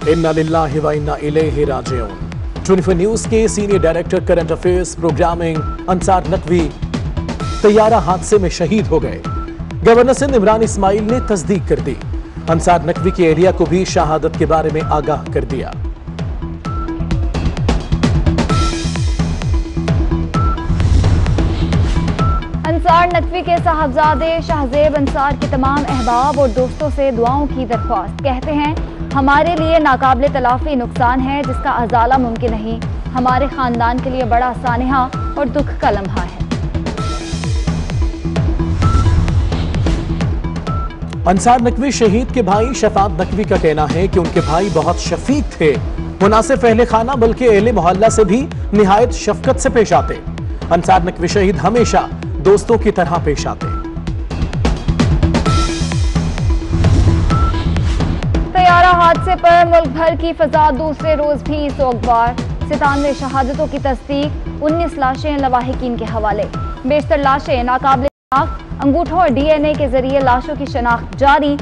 इन्ना लिल्लाहि व इन्ना इलैहि राजिऊन। 24 न्यूज के senior director current affairs programming Ansar Naqvi तैयारा हादसे में शहीद हो गए। गवर्नर सिंध इमरान इस्माइल ने तस्दीक कर दी। अंसार नकवी की एहलिया को भी शहादत के बारे में आगाह कर दिया। अंसार नकवी के साहबजादे शाहजेब अंसार के तमाम अहबाब और दोस्तों से दुआओं की दरख्वास्त। कहते हैं, हमारे लिए नाकाबिले तलाफी नुकसान है जिसका अजाला मुमकिन नहीं। हमारे खानदान के लिए बड़ा सानिहा और दुख का लम्हा है। अंसार नकवी शहीद के भाई शफात नकवी का कहना है कि उनके भाई बहुत शफीक थे। वो न सिर्फ अहले खाना बल्कि अहले मोहल्ला से भी निहायत शफकत से पेश आते। अंसार नकवी शहीद हमेशा दोस्तों की तरह पेश आते। तैयारा हादसे पर मुल्क भर की फजा दूसरे रोज भी सोगवार। 97 शहादतों की तस्दीक, 19 लाशें लवाहिकीन के हवाले। बेशतर लाशें नाकाबिले शनाख्त, अंगूठों और DNA के जरिए लाशों की शनाख्त जारी।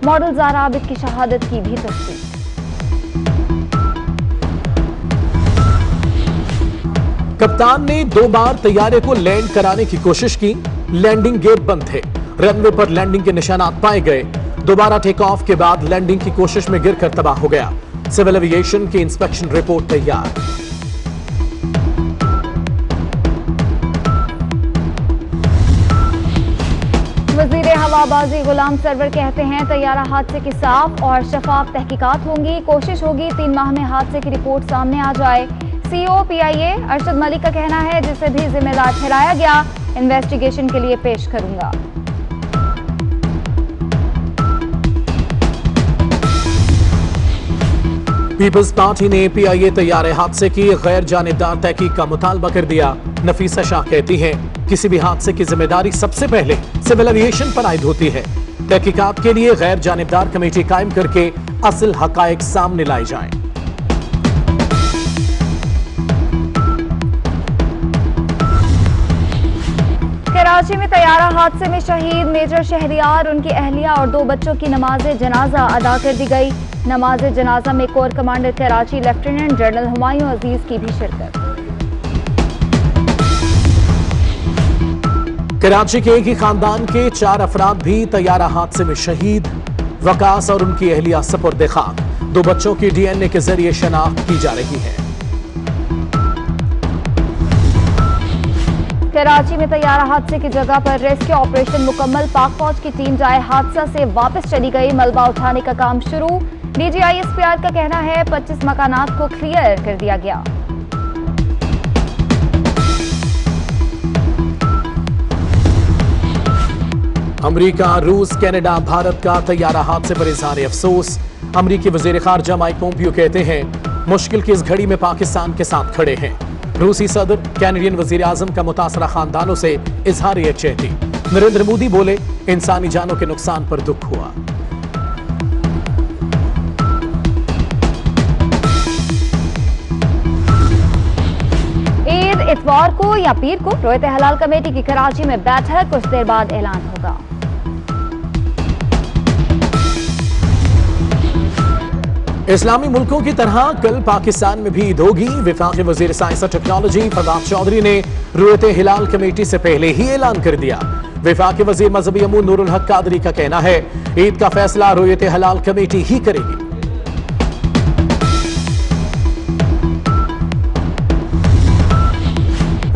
मॉडल ज़ारा आबिद की शहादत की भी तस्दीक। कप्तान ने 2 बार तैयारे को लैंड कराने की कोशिश की। लैंडिंग गेट बंद थे। रनवे पर लैंडिंग के निशानात पाए गए। दोबारा टेक ऑफ के बाद लैंडिंग की कोशिश में गिरकर तबाह हो गया। सिविल एविएशन की इंस्पेक्शन रिपोर्ट तैयार। वजीर हवाबाजी गुलाम सरवर कहते हैं, तैयारा हादसे की साफ और शफाफ तहकीकात होंगी। कोशिश होगी 3 माह में हादसे की रिपोर्ट सामने आ जाए। CEO PIA अरशद मलिक का कहना है, जिसे भी जिम्मेदार ठहराया गया इन्वेस्टिगेशन के लिए पेश करूंगा। पीपल्स पार्टी ने PIA तैयारे हादसे की गैर जानिबदार तहकीक का मुतालबा कर दिया। नफीसा शाह कहती हैं, किसी भी हादसे की जिम्मेदारी सबसे पहले सिविल एविएशन पर आयद होती है। तहकीकात के लिए गैर जानिबदार कमेटी कायम करके असल हकायक सामने लाए जाएं। कराची में तैयारा हादसे में शहीद मेजर शहरियार, उनकी अहलिया और 2 बच्चों की नमाज जनाजा अदा कर दी गई। नमाज जनाजा में corps commander Karachi lieutenant general Humayun Aziz की भी शिरकत। कराची के एक ही खानदान के 4 अफराद भी तैयारा हादसे में शहीद। वकास और उनकी अहलिया सपुर्द खाक। 2 बच्चों की DNA के जरिए शनाख्त की जा रही है। कराची में तैयारा हादसे की जगह पर रेस्क्यू ऑपरेशन मुकम्मल। पाक फौज की टीम जाए हादसा से वापस चली गई। मलबा उठाने का काम शुरू। DGI SPR का कहना है, 25 मकानात को क्लियर कर दिया गया। अमेरिका, रूस, कनाडा, भारत का तैयारा हादसे पर इजहार अफसोस। अमेरिकी वजीर खारजा माइक पोम्पियो कहते हैं, मुश्किल की इस घड़ी में पाकिस्तान के साथ खड़े हैं। रूसी सदर, कैनेडियन वजीर आजम का मुतासरा खानदानों से इजहार यकजहती। नरेंद्र मोदी बोले, इंसानी जानों के नुकसान पर दुख हुआ। ईद इतवार को या पीर को रोयत हलाल कमेटी की कराची में बैठक, कुछ देर बाद ऐलान होगा। इस्लामी मुल्कों की तरह कल पाकिस्तान में भी ईद होगी। वफाकी वजीर साइंस और टेक्नोलॉजी फवाद चौधरी ने रोयत हिलाल कमेटी से पहले ही ऐलान कर दिया। वफाकी वजीर मजहबी अमूर नूरुल हक कादरी का कहना है, ईद का फैसला रोयत हिलाल कमेटी ही करेगी।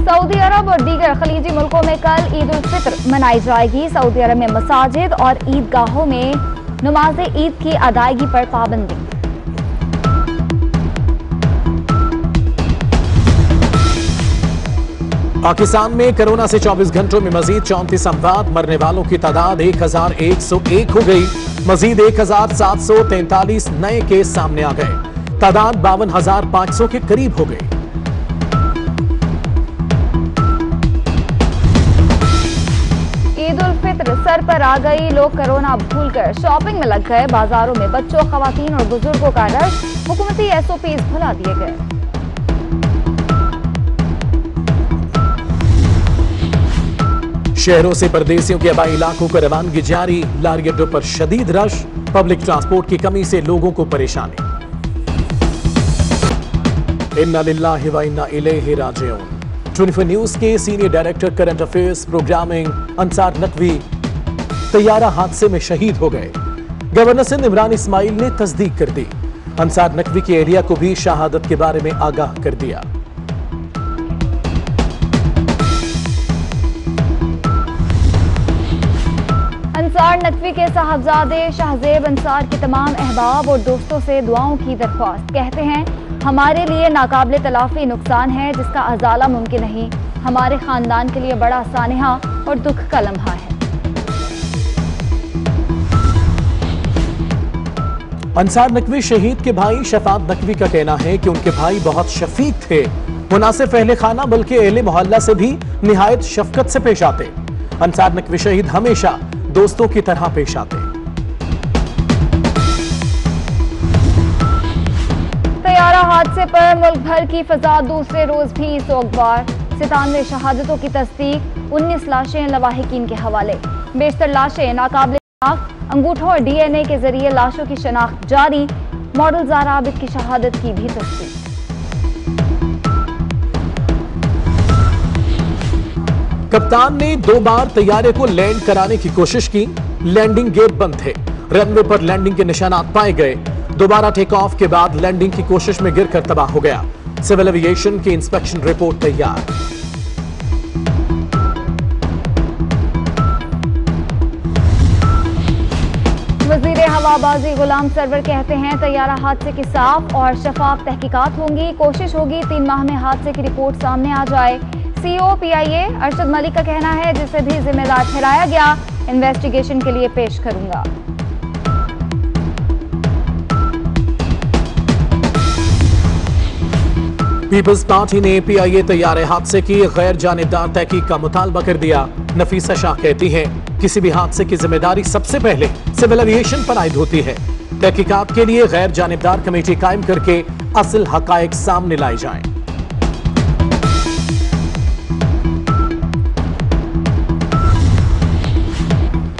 सऊदी अरब और दीगर खलीजी मुल्कों में कल ईद उल फित्र मनाई जाएगी। सऊदी अरब में मसाजिद और ईदगाहों में नमाज ईद की अदायगी पर पाबंदी। पाकिस्तान में कोरोना से 24 घंटों में मजीद 34 अमवात। मरने वालों की तादाद 1101 हो गई। मजीद 1743 नए केस सामने आ गए। तादाद 52,500 के करीब हो गई। ईद उल फित्र सर पर आ गई। लोग कोरोना भूलकर शॉपिंग में लग गए। बाजारों में बच्चों, खवातीन और बुजुर्गों का रश। हुकूमती SOPs भुला दिए गए। शहरों से परदेसियों के आबाई इलाकों को रवानगी जारी। लारी अड्डों पर शदीद रश। पब्लिक ट्रांसपोर्ट की कमी से लोगों को परेशानी। इन्ना लिल्लाहि व इन्ना इलैहि राजिऊन। 24 न्यूज के senior director current affairs programming Ansar Naqvi तैयारा हादसे में शहीद हो गए। गवर्नर सिंध इमरान इस्माइल ने तस्दीक कर दी। अंसार नकवी की एहलिया को भी शहादत के बारे में आगाह कर दिया। अंसार नकवी के साहबजादे शाहजेब अंसार के तमाम अहबाब और दोस्तों से दुआओं की दरख्वास्त। कहते हैं, हमारे लिए नाकाबिले तलाफी नुकसान है जिसका अजाला मुमकिन नहीं। हमारे खानदान के लिए बड़ा सानिहा और दुख का लम्हा है। अंसार नकवी शहीद के भाई शफात नकवी का कहना है कि उनके भाई बहुत शफीक थे, मुनासिब अहले खाना बल्कि अहले मोहल्ला से भी निहायत शफकत से पेश आते। अंसार नकवी शहीद हमेशा दोस्तों की तरह पेश आते। तैयारा हादसे पर मुल्क भर की फजा दूसरे रोज भी सोगवार। 97 शहादतों की तस्दीक, 19 लाशें लवाहिकीन के हवाले। बेशतर लाशें नाकाबिले शनाख्त, अंगूठों और डीएनए के जरिए लाशों की शनाख्त जारी। मॉडल ज़ारा आबिद की शहादत की भी तस्दीक। कप्तान ने 2 बार तैयारे को लैंड कराने की कोशिश की, लैंडिंग गेट बंद थे। रनवे पर लैंडिंग के निशानात पाए गए। दोबारा टेक ऑफ के बाद लैंडिंग की कोशिश में गिरकर तबाह हो गया। सिविल एविएशन की इंस्पेक्शन रिपोर्ट तैयार। वजीर हवाबाजी गुलाम सरवर कहते हैं, तैयारा हादसे की साफ और शफाफ तहकीकात होंगी। कोशिश होगी 3 माह में हादसे की रिपोर्ट सामने आ जाए। सीओ पीआईए अरशद मलिक का कहना है, जिसे भी जिम्मेदार ठहराया गया इन्वेस्टिगेशन के लिए पेश करूंगा। पीपल्स पार्टी ने पीआईए तैयारे हादसे की गैर जानिबदार तहकीक का मुतालबा कर दिया। नफीसा शाह कहती हैं, किसी भी हादसे की जिम्मेदारी सबसे पहले सिविल एविएशन पर आयद होती है। तहकीकात के लिए गैर जानिबदार कमेटी कायम करके असल हकायक सामने लाए जाएं।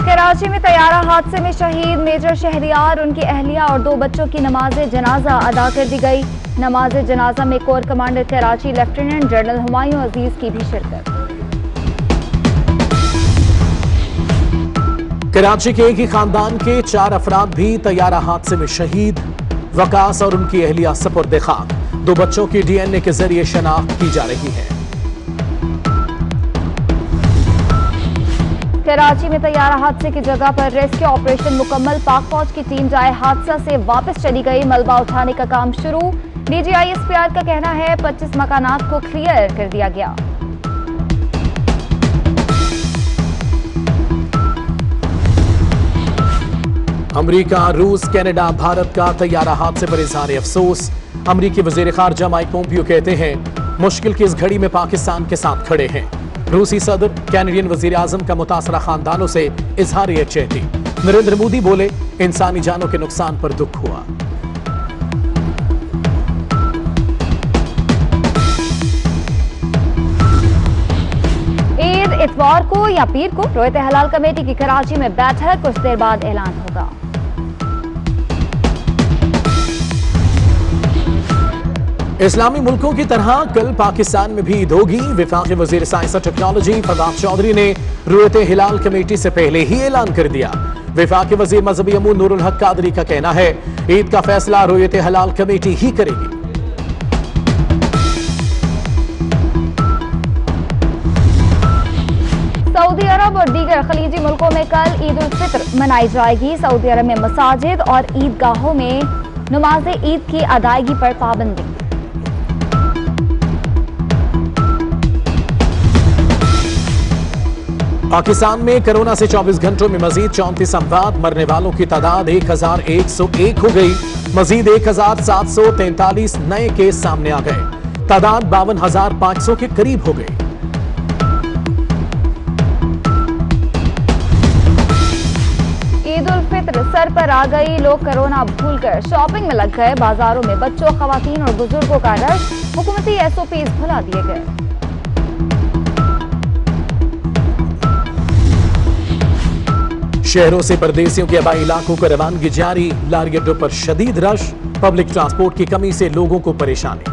कराची में तैयारा हादसे में शहीद मेजर शहरियार, उनकी अहलिया और 2 बच्चों की नमाज जनाजा अदा कर दी गई। नमाज जनाजा में corps commander Karachi lieutenant general Humayun Aziz की भी शिरकत। कराची के एक ही खानदान के 4 अफराद भी तैयारा हादसे में शहीद। वकास और उनकी अहलिया सपुर्द खाक। 2 बच्चों की डीएनए के जरिए शनाख्त की जा रही है। कराची में तैयारा हादसे की जगह पर रेस्क्यू ऑपरेशन मुकम्मल। पाक फौज की टीम जाए हादसा से वापस चली गई। मलबा उठाने का काम शुरू। डीजीआईएसपीआर का कहना है, 25 मकानात को क्लियर कर दिया गया। अमेरिका, रूस, कनाडा, भारत का तैयारा हादसे पर इजहार अफसोस। अमेरिकी वजीर खारजा माइक पोम्पियो कहते हैं, मुश्किल की इस घड़ी में पाकिस्तान के साथ खड़े हैं। रूसी सदर, कैनेडियन वजीर आजम का मुतासरा खानदानों से इजहार यकजहती। नरेंद्र मोदी बोले, इंसानी जानों के नुकसान पर दुख हुआ। ईद इतवार को या पीर को रोयत हलाल कमेटी की कराची में बैठक, कुछ देर बाद ऐलान होगा। इस्लामी मुल्कों की तरह कल पाकिस्तान में भी ईद होगी। वफाकी वजीर साइंस और टेक्नोलॉजी फवाद चौधरी ने रोयत हिलाल कमेटी से पहले ही ऐलान कर दिया। वफाकी वजीर मजहबी अमूर नूरुल हक कादरी का कहना है, ईद का फैसला रोयत हिलाल कमेटी ही करेगी। सऊदी अरब और दीगर खलीजी मुल्कों में कल ईद उल फित्र मनाई जाएगी। सऊदी अरब में मसाजिद और ईदगाहों में नमाज ईद की अदायगी पर पाबंदी। पाकिस्तान में कोरोना से 24 घंटों में मजीद 34 अमवात। मरने वालों की तादाद 1101 हो गई। मजीद 1743 नए केस सामने आ गए। तादाद 52,500 के करीब हो गई। ईद उल फित्र सर पर आ गई। लोग कोरोना भूलकर शॉपिंग में लग गए। बाजारों में बच्चों, खवातीन और बुजुर्गों का रश। हुकूमती एसओपीज भुला दिए गए। शहरों से परदेसियों के आबाई इलाकों को रवानगी जारी। लारी अड्डों पर शदीद रश। पब्लिक ट्रांसपोर्ट की कमी से लोगों को परेशानी।